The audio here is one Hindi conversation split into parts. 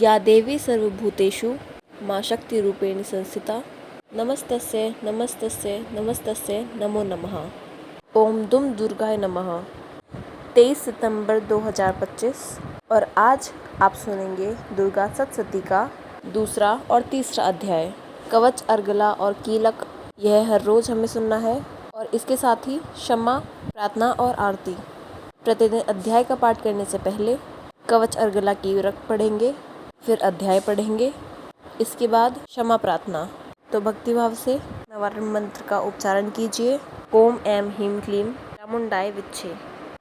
या देवी सर्वभूतेषु मां शक्तिरूपेण संस्थिता नमस्तस्यै नमस्तस्यै नमस्तस्यै नमो नमः। ओम दुम दुर्गाय नमः। 23 सितंबर 2025 और आज आप सुनेंगे दुर्गा सप्तशती का दूसरा और तीसरा अध्याय कवच, अर्गला और कीलक। यह हर रोज़ हमें सुनना है और इसके साथ ही क्षमा, प्रार्थना और आरती। प्रतिदिन अध्याय का पाठ करने से पहले कवच अर्गला की रख पढ़ेंगे, फिर अध्याय पढ़ेंगे, इसके बाद क्षमा प्रार्थना। तो भक्तिभाव से नवारण मंत्र का उच्चारण कीजिए। ओम ऐं ह्रीं क्लीं चामुंडाय विच्चे।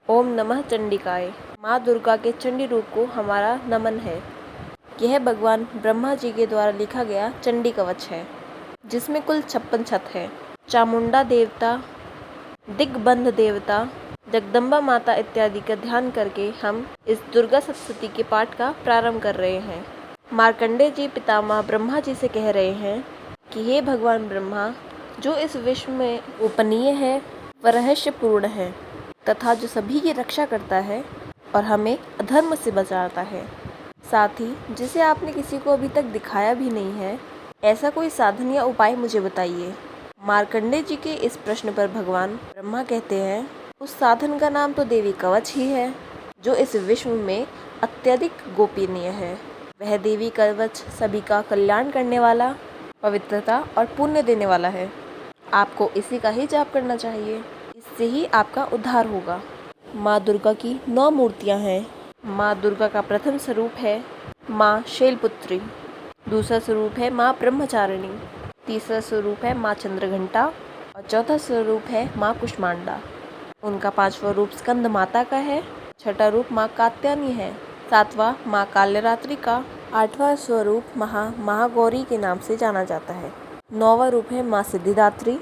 ओम नमः चंडिकाय। माँ दुर्गा के चंडी रूप को हमारा नमन है। यह भगवान ब्रह्मा जी के द्वारा लिखा गया चंडी कवच है, जिसमें कुल 56 छत है। चामुंडा देवता, दिग्बंध देवता, जगदम्बा माता इत्यादि का ध्यान करके हम इस दुर्गा सप्तशती के पाठ का प्रारंभ कर रहे हैं। मार्कंडेय जी पितामह ब्रह्मा जी से कह रहे हैं कि हे भगवान ब्रह्मा, जो इस विश्व में गोपनीय है व रहस्यपूर्ण है तथा जो सभी की रक्षा करता है और हमें अधर्म से बचाता है, साथ ही जिसे आपने किसी को अभी तक दिखाया भी नहीं है, ऐसा कोई साधन या उपाय मुझे बताइए। मार्कंडेय जी के इस प्रश्न पर भगवान ब्रह्मा कहते हैं, उस साधन का नाम तो देवी कवच ही है, जो इस विश्व में अत्यधिक गोपनीय है। वह देवी कवच सभी का कल्याण करने वाला, पवित्रता और पुण्य देने वाला है। आपको इसी का ही जाप करना चाहिए, इससे ही आपका उद्धार होगा। माँ दुर्गा की 9 मूर्तियाँ हैं। माँ दुर्गा का प्रथम स्वरूप है माँ शैलपुत्री, दूसरा स्वरूप है माँ ब्रह्मचारिणी, तीसरा स्वरूप है माँ चंद्रघंटा और चौथा स्वरूप है माँ कुष्मांडा। उनका 5वां रूप स्कंद माता का है, छठा रूप माँ कात्यायनी है, 7वां माँ काल्यरात्रि का, 8वां स्वरूप महागौरी के नाम से जाना जाता है, 9वां रूप है माँ सिद्धिदात्री।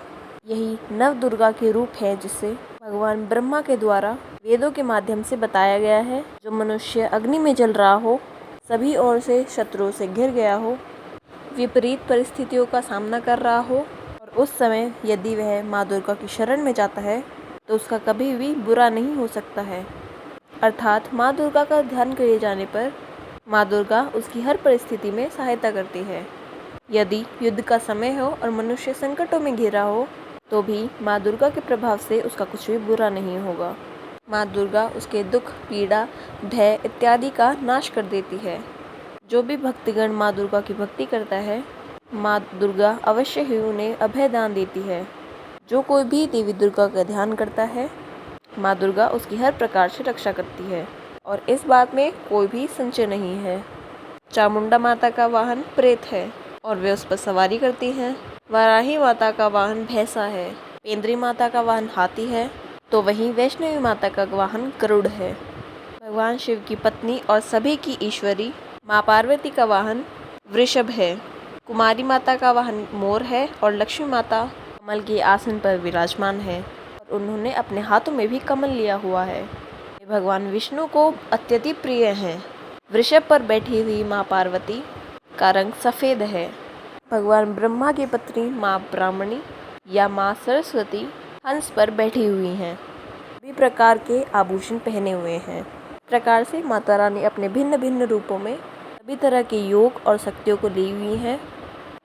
यही नव दुर्गा के रूप है, जिसे भगवान ब्रह्मा के द्वारा वेदों के माध्यम से बताया गया है। जो मनुष्य अग्नि में जल रहा हो, सभी ओर से शत्रुओं से घिर गया हो, विपरीत परिस्थितियों का सामना कर रहा हो और उस समय यदि वह माँ दुर्गा की शरण में जाता है तो उसका कभी भी बुरा नहीं हो सकता है। अर्थात माँ दुर्गा का ध्यान किए जाने पर माँ दुर्गा उसकी हर परिस्थिति में सहायता करती है। यदि युद्ध का समय हो और मनुष्य संकटों में घिरा हो तो भी माँ दुर्गा के प्रभाव से उसका कुछ भी बुरा नहीं होगा। माँ दुर्गा उसके दुख, पीड़ा, भय इत्यादि का नाश कर देती है। जो भी भक्तिगण माँ दुर्गा की भक्ति करता है, माँ दुर्गा अवश्य ही उन्हें अभय दान देती है। जो कोई भी देवी दुर्गा का ध्यान करता है, माँ दुर्गा उसकी हर प्रकार से रक्षा करती है और इस बात में कोई भी संशय नहीं है। चामुंडा माता का वाहन प्रेत है और वे उस पर सवारी करती हैं। वाराही माता का वाहन भैंसा है, पेंद्री माता का वाहन हाथी है, तो वहीं वैष्णवी माता का वाहन गरुड़ है। भगवान शिव की पत्नी और सभी की ईश्वरी माँ पार्वती का वाहन वृषभ है। कुमारी माता का वाहन मोर है और लक्ष्मी माता कमल के आसन पर विराजमान है और उन्होंने अपने हाथों में भी कमल लिया हुआ है। ये भगवान विष्णु को अत्यधिक प्रिय हैं। वृषभ पर बैठी हुई माँ पार्वती का रंग सफ़ेद है। भगवान ब्रह्मा की पत्नी माँ ब्राह्मणी या माँ सरस्वती हंस पर बैठी हुई हैं। सभी प्रकार के आभूषण पहने हुए हैं। इस प्रकार से माता रानी अपने भिन्न भिन्न रूपों में सभी तरह के योग और शक्तियों को ली हुई हैं।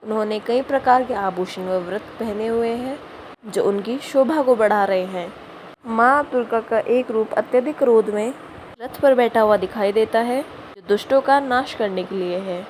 उन्होंने कई प्रकार के आभूषण व व्रत पहने हुए हैं, जो उनकी शोभा को बढ़ा रहे हैं। माँ दुर्गा का एक रूप अत्यधिक क्रोध में रथ पर बैठा हुआ दिखाई देता है, जो दुष्टों का नाश करने के लिए है।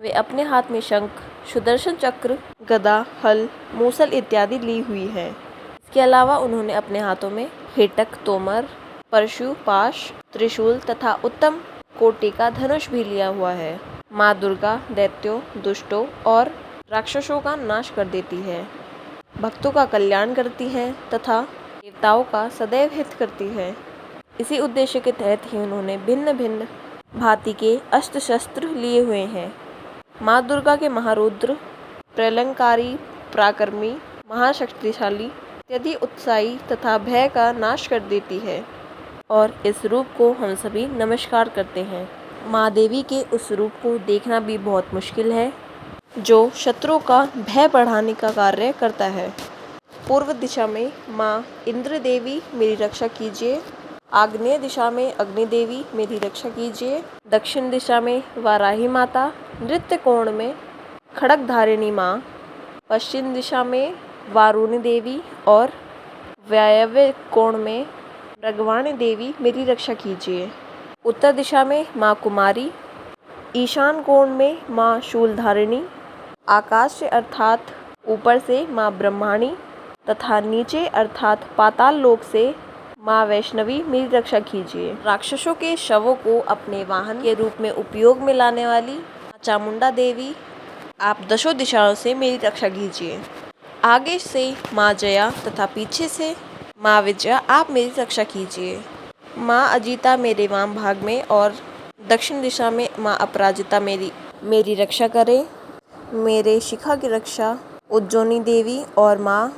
वे अपने हाथ में शंख, सुदर्शन चक्र, गदा, हल, मूसल इत्यादि ली हुई है। इसके अलावा उन्होंने अपने हाथों में हेटक, तोमर, परशु, पाश, त्रिशूल तथा उत्तम कोटि का धनुष भी लिया हुआ है। माँ दुर्गा दैत्यों, दुष्टों और राक्षसों का नाश कर देती है, भक्तों का कल्याण करती है तथा देवताओं का सदैव हित करती है। इसी उद्देश्य के तहत ही उन्होंने भिन्न भिन्न भांति के अस्त्र शस्त्र लिए हुए हैं। माँ दुर्गा के महारुद्र, प्रलंकारी, पराक्रमी, महाशक्तिशाली इत्यादि उत्साही तथा भय का नाश कर देती है और इस रूप को हम सभी नमस्कार करते हैं। माँ देवी के उस रूप को देखना भी बहुत मुश्किल है, जो शत्रुओं का भय बढ़ाने का कार्य करता है। पूर्व दिशा में माँ इंद्र देवी मेरी रक्षा कीजिए, आग्नेय दिशा में अग्नि देवी मेरी रक्षा कीजिए। दक्षिण दिशा में वाराही माता, नृत्य कोण में खड्गधारिणी माँ। पश्चिम दिशा में वारुणी देवी और वायव्य कोण में मृगवाणी देवी मेरी रक्षा कीजिए। उत्तर दिशा में माँ कुमारी, ईशान कोण में माँ शूलधारिणी, आकाश से अर्थात ऊपर से माँ ब्रह्माणी तथा नीचे अर्थात पाताल लोक से माँ वैष्णवी मेरी रक्षा कीजिए। राक्षसों के शवों को अपने वाहन के रूप में उपयोग में लाने वाली माँ चामुंडा देवी, आप दशों दिशाओं से मेरी रक्षा कीजिए। आगे से माँ जया तथा पीछे से माँ विजया, आप मेरी रक्षा कीजिए। माँ अजिता मेरे वाम भाग में और दक्षिण दिशा में माँ अपराजिता मेरी रक्षा करें। मेरे शिखा की रक्षा उज्जोनी देवी और माँ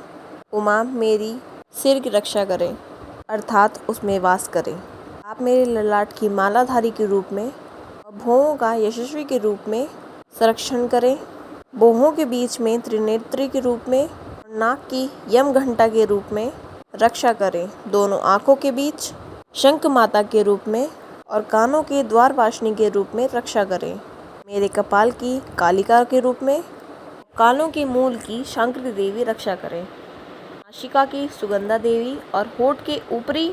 उमा मेरी सिर की रक्षा करें, अर्थात उसमें वास करें। आप मेरे ललाट की मालाधारी के रूप में और भौहों का यशस्वी के रूप में संरक्षण करें। भौहों के बीच में त्रिनेत्री के रूप में और नाक की यम घंटा के रूप में रक्षा करें। दोनों आँखों के बीच शंख माता के रूप में और कानों के द्वारपाशनी के रूप में रक्षा करें। मेरे कपाल की कालिका के रूप में, कानों के मूल की शांकरी देवी रक्षा करें। नासिका की सुगंधा देवी और होठ के ऊपरी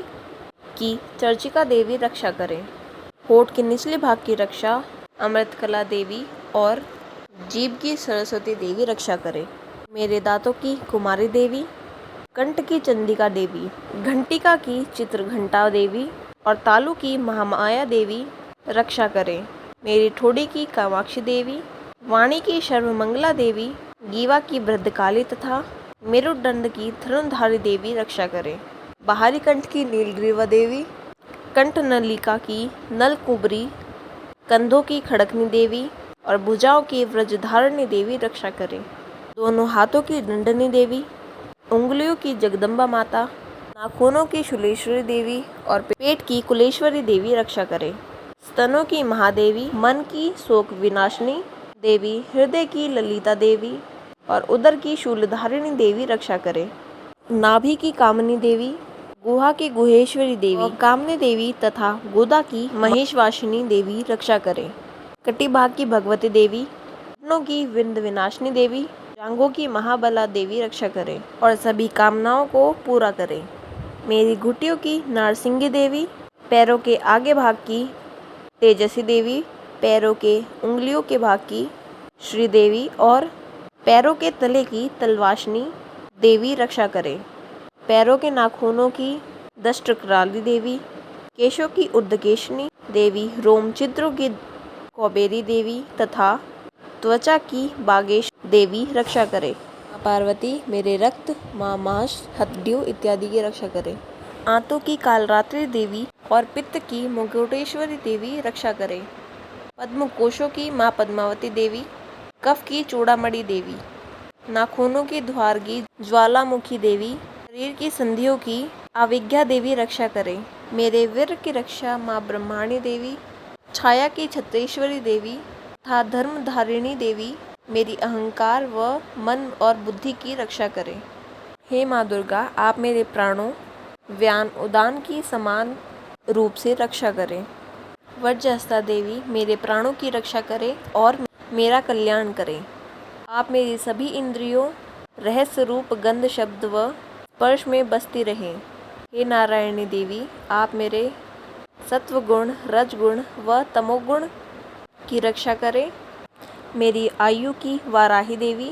की चर्चिका देवी रक्षा करें। होठ के निचले भाग की रक्षा अमृतकला देवी और जीभ की सरस्वती देवी रक्षा करें। मेरे दांतों की कुमारी देवी, कंठ की चंडिका देवी, घंटिका की चित्रघंटा देवी और तालु की महामाया देवी रक्षा करें। मेरी ठोड़ी की कामाक्षी देवी, वाणी की सर्वमंगला देवी, गीवा की भद्रकाली तथा मेरुदंड की धनुर्धारी देवी रक्षा करें। बाहरी कंठ की नीलग्रीवा देवी, कंठ नलिका की नलकुबरी, कंधों की खड़कनी देवी और भुजाओं की व्रजधारिणी देवी रक्षा करें। दोनों हाथों की दंडनी देवी, उंगलियों की जगदम्बा माता, नाखूनों की शूलेश्वरी देवी और पेट की कुलेश्वरी देवी रक्षा करें। स्तनों की महादेवी, मन की शोक विनाशिनी देवी, हृदय की ललिता देवी और उदर की शूलधारिणी देवी रक्षा करें। नाभि की कामनी देवी, गुहा की गुहेश्वरी देवी, कामनी देवी तथा गोदा की महेशवासिनी देवी रक्षा करें। कटिभाग की भगवती देवी, घुटनों की विंध्य विनाशिनी देवी, जांघों की महाबला देवी रक्षा करें और सभी कामनाओं को पूरा करें। मेरी घुटियों की नारसिंगी देवी, पैरों के आगे भाग की तेजसी देवी, पैरों के उंगलियों के भाग की श्रीदेवी और पैरों के तले की तलवासिनी देवी रक्षा करें। पैरों के नाखूनों की दष्टक्राली देवी, केशों की उर्ध्वकेशिनी देवी, रोम छिद्रों की कौबेरी देवी तथा त्वचा की बागेश देवी रक्षा करें। माँ पार्वती मेरे रक्त, माँ मांस, हड्डियों इत्यादि की रक्षा करें। आंतों की कालरात्रि देवी और पित्त की मुकुटेश्वरी देवी रक्षा करें। पद्म कोशों की माँ पद्मावती देवी, कफ की चूड़ामणि देवी, नाखूनों की द्वारगी ज्वालामुखी देवी, शरीर की संधियों की आविज्ञा देवी रक्षा करें। मेरे वीर की रक्षा माँ ब्रह्माणी देवी, छाया की छत्रेश्वरी देवी तथा धर्मधारिणी देवी मेरी अहंकार व मन और बुद्धि की रक्षा करें। हे माँ दुर्गा, आप मेरे प्राणों व्यान उदान की समान रूप से रक्षा करें। वज्रहस्ता देवी मेरे प्राणों की रक्षा करें और मेरा कल्याण करें। आप मेरी सभी इंद्रियों, रहस्य रूप, गंध, शब्द व स्पर्श में बसती रहें। हे नारायणी देवी, आप मेरे सत्वगुण, रजगुण व तमोगुण की रक्षा करें। मेरी आयु की वाराही देवी,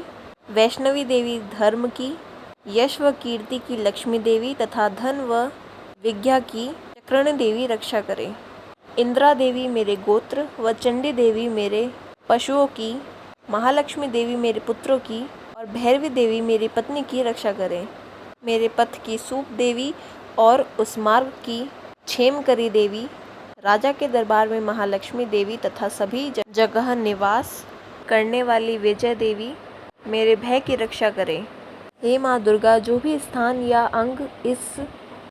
वैष्णवी देवी धर्म की, यश व कीर्ति की लक्ष्मी देवी तथा धन व विद्या की चक्रण देवी रक्षा करें। इंद्रा देवी मेरे गोत्र व चंडी देवी मेरे पशुओं की, महालक्ष्मी देवी मेरे पुत्रों की और भैरवी देवी मेरी पत्नी की रक्षा करें। मेरे पथ की सूप देवी और उस मार्ग की क्षेमकरी देवी, राजा के दरबार में महालक्ष्मी देवी तथा सभी जगह निवास करने वाली विजय देवी मेरे भय की रक्षा करें। हे माँ दुर्गा, जो भी स्थान या अंग इस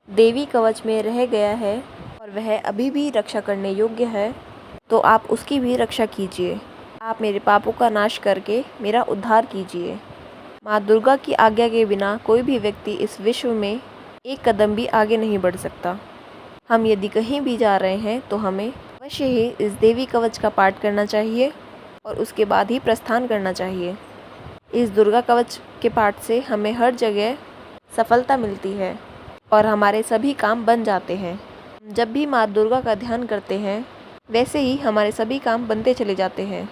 देवी कवच में रह गया है और वह अभी भी रक्षा करने योग्य है, तो आप उसकी भी रक्षा कीजिए। आप मेरे पापों का नाश करके मेरा उद्धार कीजिए। माँ दुर्गा की आज्ञा के बिना कोई भी व्यक्ति इस विश्व में एक कदम भी आगे नहीं बढ़ सकता। हम यदि कहीं भी जा रहे हैं तो हमें अवश्य ही इस देवी कवच का पाठ करना चाहिए और उसके बाद ही प्रस्थान करना चाहिए। इस दुर्गा कवच के पाठ से हमें हर जगह सफलता मिलती है और हमारे सभी काम बन जाते हैं। जब भी माँ दुर्गा का ध्यान करते हैं वैसे ही हमारे सभी काम बनते चले जाते हैं।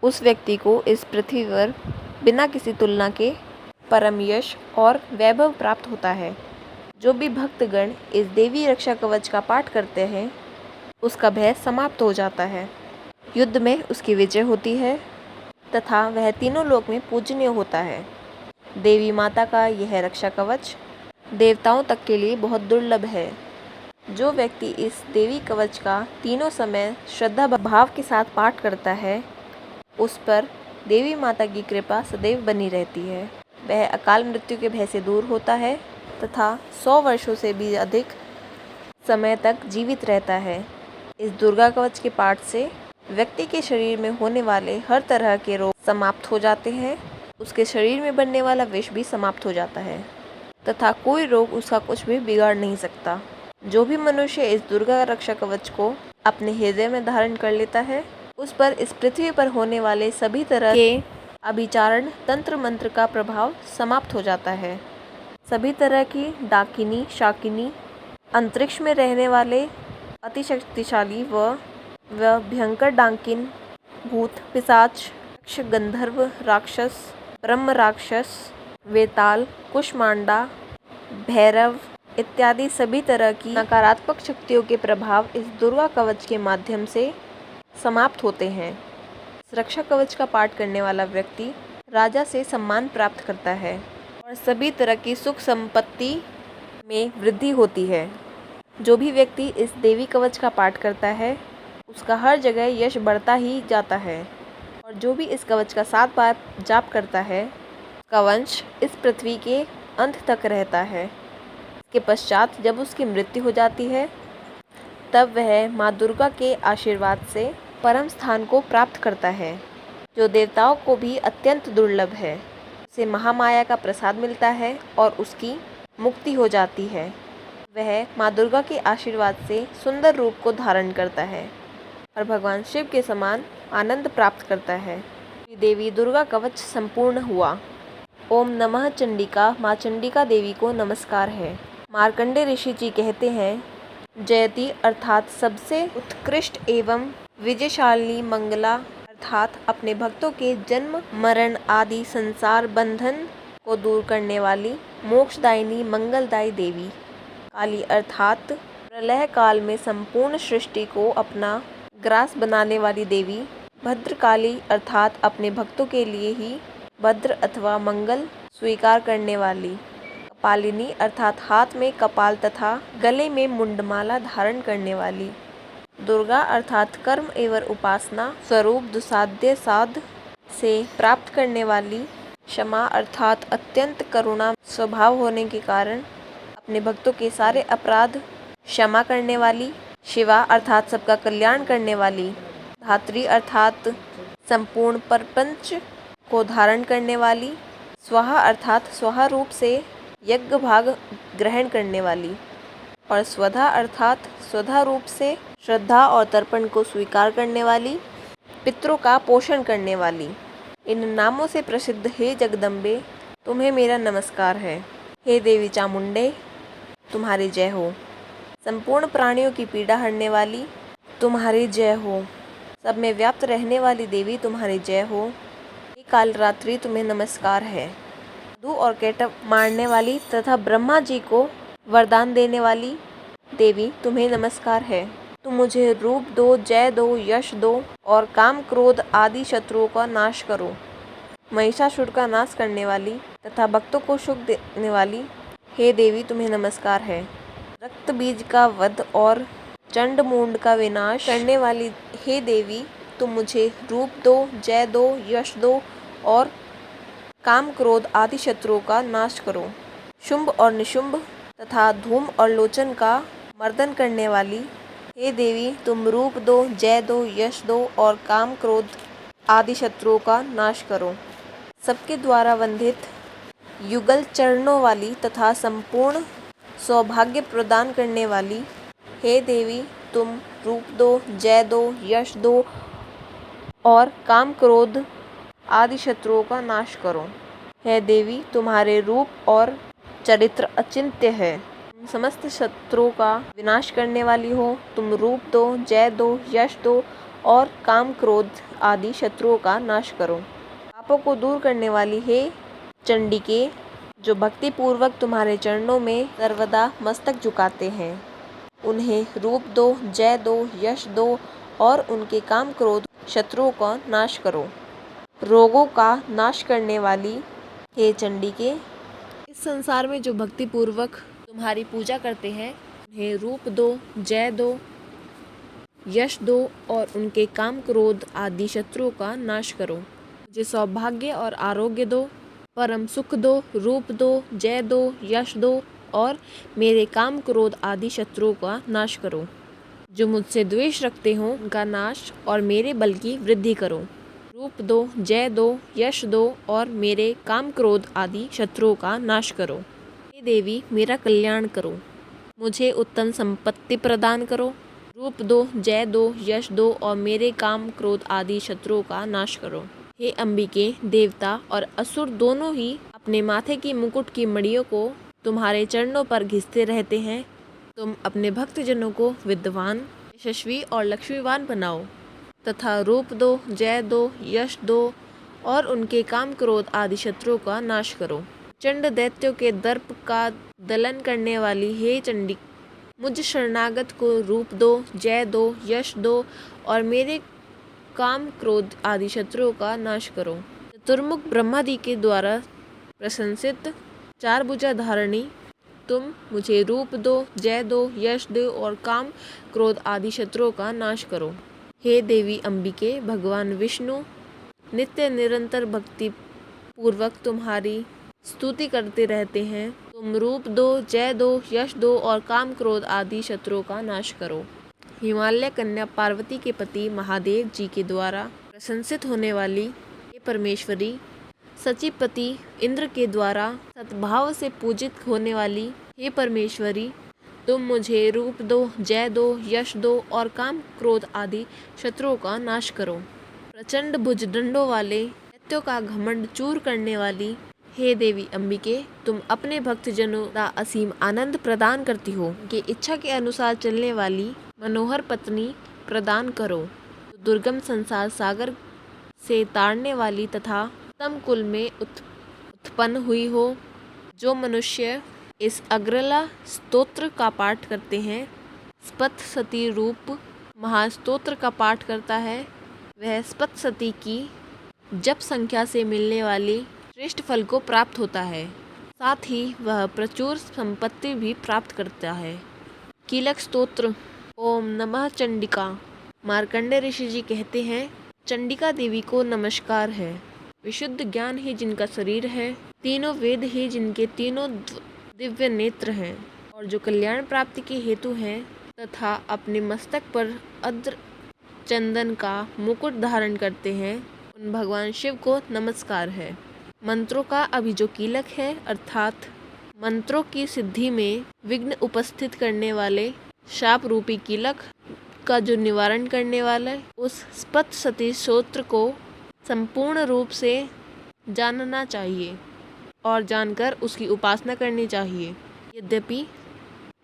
उस व्यक्ति को इस पृथ्वी पर बिना किसी तुलना के परम यश और वैभव प्राप्त होता है। जो भी भक्तगण इस देवी रक्षा कवच का पाठ करते हैं उसका भय समाप्त हो जाता है, युद्ध में उसकी विजय होती है तथा वह तीनों लोक में पूजनीय होता है। देवी माता का यह रक्षा कवच देवताओं तक के लिए बहुत दुर्लभ है। जो व्यक्ति इस देवी कवच का तीनों समय श्रद्धा भाव के साथ पाठ करता है उस पर देवी माता की कृपा सदैव बनी रहती है। वह अकाल मृत्यु के भय से दूर होता है तथा 100 वर्षों से भी अधिक समय तक जीवित रहता है। इस दुर्गा कवच के पाठ से व्यक्ति के शरीर में होने वाले हर तरह के रोग समाप्त हो जाते हैं। उसके शरीर में बनने वाला विष भी समाप्त हो जाता है तथा कोई रोग उसका कुछ भी बिगाड़ नहीं सकता। जो भी मनुष्य इस दुर्गा रक्षा कवच को अपने हृदय में धारण कर लेता है उस पर इस पृथ्वी पर होने वाले सभी तरह के अभिचारण तंत्र मंत्र का प्रभाव समाप्त हो जाता है। सभी तरह की डाकिनी शाकिनी अंतरिक्ष में रहने वाले अतिशक्तिशाली व भयंकर डाकिन भूत पिशाच यक्ष गंधर्व राक्षस ब्रह्म राक्षस वेताल कुष्मांडा भैरव इत्यादि सभी तरह की नकारात्मक शक्तियों के प्रभाव इस दुर्गा कवच के माध्यम से समाप्त होते हैं। इस रक्षा कवच का पाठ करने वाला व्यक्ति राजा से सम्मान प्राप्त करता है और सभी तरह की सुख संपत्ति में वृद्धि होती है। जो भी व्यक्ति इस देवी कवच का पाठ करता है उसका हर जगह यश बढ़ता ही जाता है और जो भी इस कवच का 7 बार जाप करता है उसका वंश इस पृथ्वी के अंत तक रहता है। इसके पश्चात जब उसकी मृत्यु हो जाती है तब वह माँ दुर्गा के आशीर्वाद से परम स्थान को प्राप्त करता है जो देवताओं को भी अत्यंत दुर्लभ है। उसे महामाया का प्रसाद मिलता है और उसकी मुक्ति हो जाती है। वह माँ दुर्गा के आशीर्वाद से सुंदर रूप को धारण करता है और भगवान शिव के समान आनंद प्राप्त करता है। देवी दुर्गा कवच संपूर्ण हुआ। ओम नमः चंडिका। माँ चंडिका देवी को नमस्कार है। मार्कंडे ऋषि जी कहते हैं, जयति अर्थात सबसे उत्कृष्ट एवं विजयशालिनी मंगला अर्थात अपने भक्तों के जन्म मरण आदि संसार बंधन को दूर करने वाली मोक्षदायिनी मंगलदायी देवी। काली अर्थात प्रलय काल में संपूर्ण सृष्टि को अपना ग्रास बनाने वाली देवी। भद्रकाली अर्थात अपने भक्तों के लिए ही भद्र अथवा मंगल स्वीकार करने वाली। कपालिनी अर्थात हाथ में कपाल तथा गले में मुंडमाला धारण करने वाली। दुर्गा अर्थात कर्म एवं उपासना स्वरूप दुसाध्य साध से प्राप्त करने वाली। क्षमा अर्थात अत्यंत करुणा स्वभाव होने के कारण अपने भक्तों के सारे अपराध क्षमा करने वाली। शिवा अर्थात सबका कल्याण करने वाली। धात्री अर्थात संपूर्ण प्रपंच को धारण करने वाली। स्वाहा अर्थात स्वाहा रूप से यज्ञ भाग ग्रहण करने वाली और स्वधा अर्थात स्वधा रूप से श्रद्धा और तर्पण को स्वीकार करने वाली, पितरों का पोषण करने वाली। इन नामों से प्रसिद्ध हे जगदम्बे तुम्हें मेरा नमस्कार है। हे देवी चामुंडे तुम्हारी जय हो। संपूर्ण प्राणियों की पीड़ा हरने वाली तुम्हारी जय हो। सब में व्याप्त रहने वाली देवी तुम्हारी जय हो। हे काल रात्रि तुम्हें नमस्कार है। मधु और केटव मारने वाली तथा ब्रह्मा जी को वरदान देने वाली देवी तुम्हें नमस्कार है। तुम मुझे रूप दो, जय दो, यश दो और काम क्रोध आदि शत्रुओं का नाश करो। महिषासुर का नाश करने वाली तथा भक्तों को सुख देने वाली हे देवी तुम्हें नमस्कार है। रक्त बीज का वध और चंड मूंड का विनाश करने वाली हे देवी तुम मुझे रूप दो, जय दो, यश दो और काम क्रोध आदि शत्रुओं का नाश करो। शुंभ और निशुंभ तथा धूम और लोचन का मर्दन करने वाली हे देवी तुम रूप दो, जय दो, यश दो और काम क्रोध आदि शत्रुओं का नाश करो। सबके द्वारा वंदित युगल चरणों वाली तथा संपूर्ण सौभाग्य प्रदान करने वाली हे देवी, तुम रूप दो, जय दो, यश दो और काम क्रोध आदि शत्रुओं का नाश करो। हे देवी, तुम्हारे रूप और चरित्र अचिंत्य है। तुम समस्त शत्रुओं का विनाश करने वाली हो। तुम रूप दो, जय दो, यश दो और काम क्रोध आदि शत्रुओं का नाश करो। पापों को दूर करने वाली हे चंडिके, जो भक्ति पूर्वक तुम्हारे चरणों में सर्वदा मस्तक झुकाते हैं, उन्हें रूप दो, जय दो, यश दो और उनके काम क्रोध शत्रुओं का नाश करो। रोगों का नाश करने वाली हे चंडिके, इस संसार में जो भक्ति पूर्वक तुम्हारी पूजा करते हैं, उन्हें रूप दो, जय दो, यश दो और उनके काम क्रोध आदि शत्रुओं का नाश करो। मुझे सौभाग्य और आरोग्य दो, परम सुख दो, रूप दो, जय दो, यश दो और मेरे काम क्रोध आदि शत्रुओं का नाश करो। जो मुझसे द्वेष रखते हों, उनका नाश और मेरे बल की वृद्धि करो। रूप दो, जय दो, यश दो और मेरे काम क्रोध आदि शत्रुओं का नाश करो। हे देवी, मेरा कल्याण करो, मुझे उत्तम संपत्ति प्रदान करो। रूप दो, जय दो, यश दो और मेरे काम क्रोध आदि शत्रुओं का नाश करो। हे अंबिके, देवता और असुर दोनों ही अपने माथे की मुकुट की मड़ियों को तुम्हारे चरणों पर घिसते रहते हैं। तुम अपने भक्तजनों को विद्वान, यशस्वी और लक्ष्मीवान बनाओ तथा रूप दो, जय दो, यश दो और उनके काम क्रोध आदि शत्रुओं का नाश करो। चंड दैत्यों के दर्प का दलन करने वाली हे चंडी, मुझ शरणागत को रूप दो, जय दो, यश दो और मेरे काम क्रोध आदि शत्रुओं का नाश करो। चतुर्मुख ब्रह्मादि के द्वारा प्रशंसित चार भुजा धारणी, तुम मुझे रूप दो, जय दो, यश दो और काम क्रोध आदि शत्रुओं का नाश करो। हे देवी अंबिके, भगवान विष्णु नित्य निरंतर भक्ति पूर्वक तुम्हारी स्तुति करते रहते हैं। तुम रूप दो, जय दो, यश दो और काम क्रोध आदि शत्रुओं का नाश करो। हिमालय कन्या पार्वती के पति महादेव जी के द्वारा प्रशंसित होने वाली हे परमेश्वरी, सचिपति इंद्र के द्वारा सद्भाव से पूजित होने वाली हे परमेश्वरी, तुम मुझे रूप दो, जय दो, यश दो और काम क्रोध आदि शत्रुओं का नाश करो। प्रचंड भुजदंडों वाले दैत्यों का घमंड चूर करने वाली हे देवी अंबिके, तुम अपने भक्तजनों का असीम आनंद प्रदान करती हो। उनकी इच्छा के अनुसार चलने वाली मनोहर पत्नी प्रदान करो। दुर्गम संसार सागर से ताड़ने वाली तथा उत्तम कुल में उत्पन्न हुई हो। जो मनुष्य इस अग्रला स्तोत्र का पाठ करते हैं, स्पतसती रूप महास्तोत्र का पाठ करता है, वह स्पतसती की जप संख्या से मिलने वाली श्रेष्ठ फल को प्राप्त होता है। साथ ही वह प्रचुर संपत्ति भी प्राप्त करता है। कीलक स्तोत्र। ओम नमः चंडिका। मार्कंडेय ऋषि जी कहते हैं, चंडिका देवी को नमस्कार है। विशुद्ध ज्ञान ही जिनका शरीर है, तीनों वेद ही जिनके तीनों दिव्य नेत्र हैं और जो कल्याण प्राप्ति के हेतु हैं तथा अपने मस्तक पर अद्र चंदन का मुकुट धारण करते हैं, उन भगवान शिव को नमस्कार है। मंत्रों का अभी जो कीलक है, अर्थात मंत्रों की सिद्धि में विघ्न उपस्थित करने वाले शाप रूपी कीलक का जो निवारण करने वाला उस स्पतसती स्तोत्र को संपूर्ण रूप से जानना चाहिए और जानकर उसकी उपासना करनी चाहिए। यद्यपि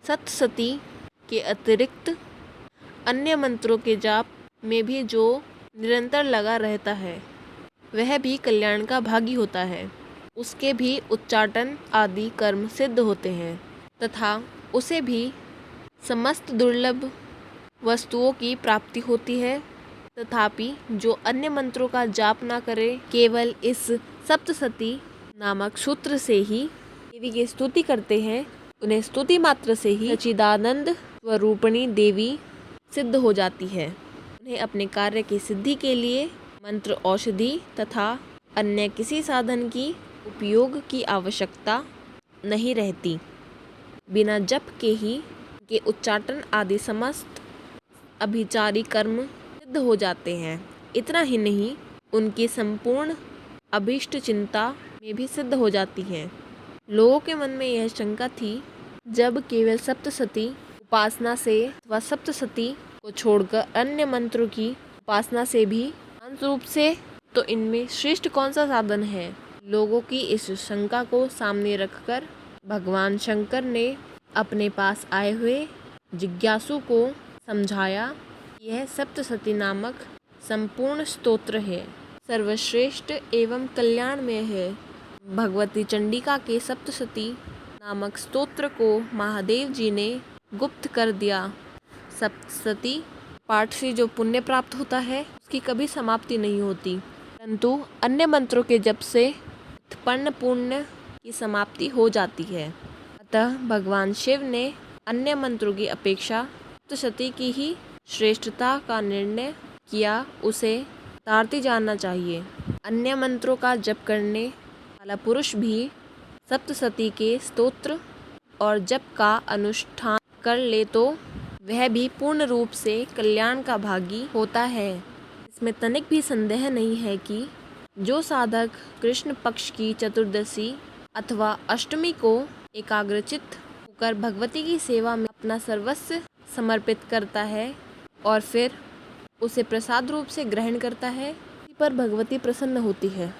सतसती के अतिरिक्त अन्य मंत्रों के जाप में भी जो निरंतर लगा रहता है, वह भी कल्याण का भागी होता है। उसके भी उच्चाटन आदि कर्म सिद्ध होते हैं तथा उसे भी समस्त दुर्लभ वस्तुओं की प्राप्ति होती है। तथापि जो अन्य मंत्रों का जाप ना करे, केवल इस सप्तसती नामक सूत्र से ही देवी की स्तुति करते हैं, उन्हें स्तुति मात्र से ही सच्चिदानंद स्वरूपिणी देवी सिद्ध हो जाती है। उन्हें अपने कार्य की सिद्धि के लिए मंत्र, औषधि तथा अन्य किसी साधन की उपयोग की आवश्यकता नहीं रहती। बिना जप के उच्चाटन आदि समस्त अभिचारी कर्म सिद्ध हो जाते हैं। इतना ही नहीं, उनकी संपूर्ण अभीष्ट चिंता में भी सिद्ध हो जाती हैं। लोगों के मन में यह शंका थी, जब केवल सप्तसती उपासना से व सप्तशती को छोड़कर अन्य मंत्रों की उपासना से भी सिद्धांत रूप से तो इनमें श्रेष्ठ कौन सा साधन है? लोगों की इस शंका को सामने रखकर भगवान शंकर ने अपने पास आए हुए जिज्ञासु को समझाया। यह सप्तशती नामक संपूर्ण स्तोत्र है, सर्वश्रेष्ठ एवं कल्याणमय है। भगवती चंडिका के सप्तशती नामक स्तोत्र को महादेव जी ने गुप्त कर दिया। सप्तशती पाठ से जो पुण्य प्राप्त होता है उसकी कभी समाप्ति नहीं होती, परंतु अन्य मंत्रों के जप से उत्पन्न पुण्य की समाप्ति हो जाती है। अतः भगवान शिव ने अन्य मंत्रों की अपेक्षा सप्तशती की ही श्रेष्ठता का निर्णय किया, उसे तारती जानना चाहिए। अन्य मंत्रों का जप करने वाला पुरुष भी सप्तशती के स्तोत्र और जप का अनुष्ठान कर ले तो वह भी पूर्ण रूप से कल्याण का भागी होता है। इसमें तनिक भी संदेह नहीं है कि जो साधक कृष्ण पक्ष की चतुर्दशी अथवा अष्टमी को एकाग्रचित्त होकर भगवती की सेवा में अपना सर्वस्व समर्पित करता है और फिर उसे प्रसाद रूप से ग्रहण करता है, उसी पर भगवती प्रसन्न होती है।